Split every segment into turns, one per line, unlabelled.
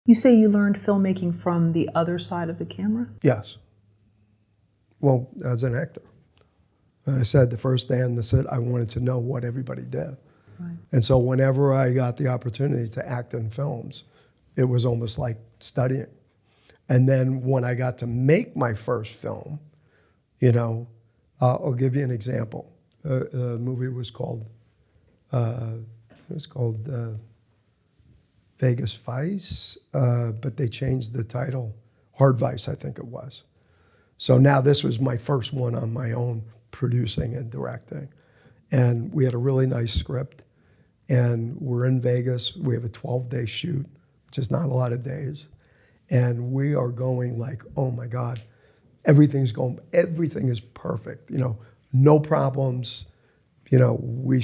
You say you learned filmmaking from the other side of the camera?
Yes. Well, as an actor. I said the first day on the set, I wanted to know what everybody did.
Right.
And so whenever I got the opportunity to act in films, it was almost like studying. And then when I got to make my first film, you know, I'll give you an example. The movie was called, Vegas Vice, but they changed the title, Hard Vice, I think it was. So now this was my first one on my own, producing and directing. And we had a really nice script. And we're in Vegas. We have a 12-day shoot, which is not a lot of days. And we are going like, oh my God, everything is perfect. You know, no problems. You know, we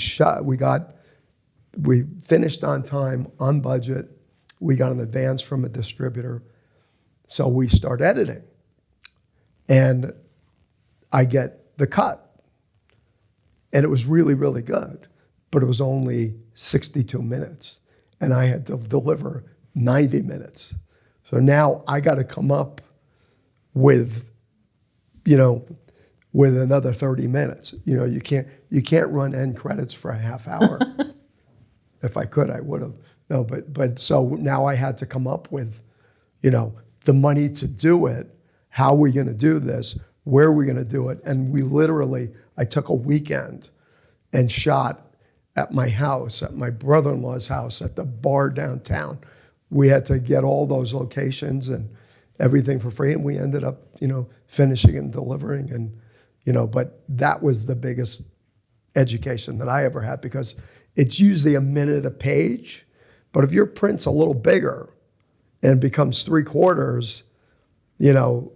finished on time, on budget. We got an advance from a distributor. So we start editing. And I get the cut. And it was really, really good. But it was only 62 minutes. And I had to deliver 90 minutes. So now I got to come up with, you know, with another 30 minutes. You know, you can't run end credits for a half hour. If I could, I would have. No, but so now I had to come up with, you know, the money to do it. How are we going to do this? Where are we going to do it? And we literally, I took a weekend and shot at my house, at my brother-in-law's house, at the bar downtown. We had to get all those locations and everything for free, and we ended up, you know, finishing and delivering. And, you know, but that was the biggest education that I ever had, because it's usually a minute a page. But if your print's a little bigger and becomes 3/4, you know,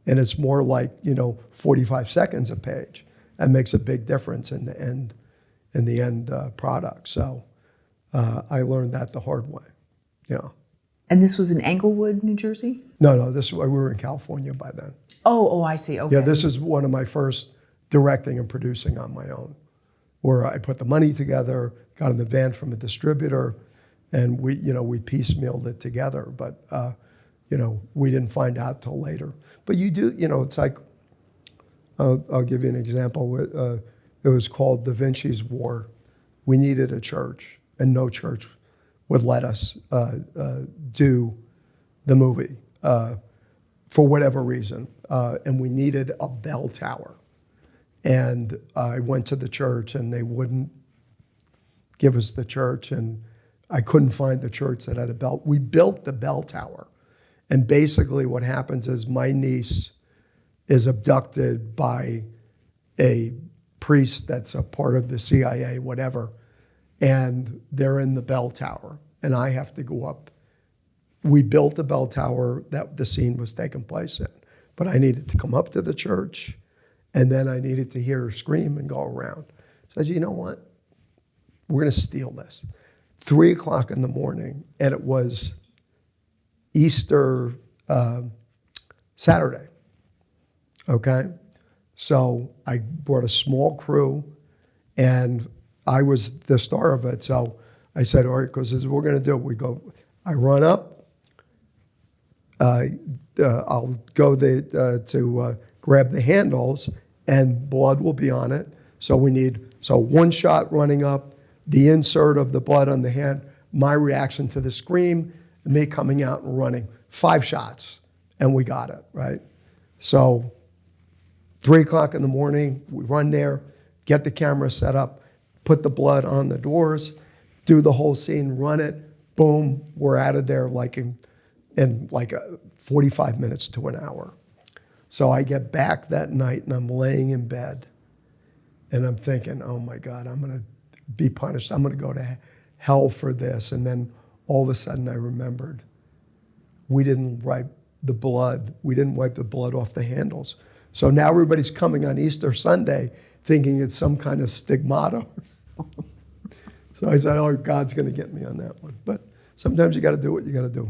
and it's more like, you know, 45 seconds a page, that makes a big difference in the end product. So I learned that the hard way. Yeah.
And this was in Englewood, New Jersey?
No, we were in California by then.
Oh, I see. Okay.
Yeah, this is one of my first directing and producing on my own, where I put the money together, got an advance from a distributor, and we piecemealed it together. But you know, we didn't find out till later. But you do, you know, it's like, I'll give you an example. It was called Da Vinci's War. We needed a church, and no church would let us do the movie for whatever reason. And we needed a bell tower. And I went to the church, and they wouldn't give us the church, and I couldn't find the church that had a bell. We built the bell tower. And basically what happens is my niece is abducted by a priest that's a part of the CIA, whatever, and they're in the bell tower, and I have to go up. We built the bell tower that the scene was taking place in, but I needed to come up to the church, and then I needed to hear her scream and go around. So I said, you know what? We're going to steal this. 3 o'clock in the morning, and it was Easter Saturday, okay? So I brought a small crew, and I was the star of it. So I said, all right, because this is what we're going to do. I run up, I'll go to grab the handles, and blood will be on it. So one shot running up, the insert of the blood on the hand, my reaction to the scream, me coming out and running. 5 shots, and we got it, right? So 3 o'clock in the morning, we run there, get the camera set up, put the blood on the doors, do the whole scene, run it, boom, we're out of there like in 45 minutes to an hour. So I get back that night, and I'm laying in bed, and I'm thinking, oh my God, I'm going to be punished. I'm going to go to hell for this. And then all of a sudden I remembered we didn't wipe the blood. We didn't wipe the blood off the handles. So now everybody's coming on Easter Sunday thinking it's some kind of stigmata. So I said, oh, God's going to get me on that one. But sometimes you got to do what you got to do.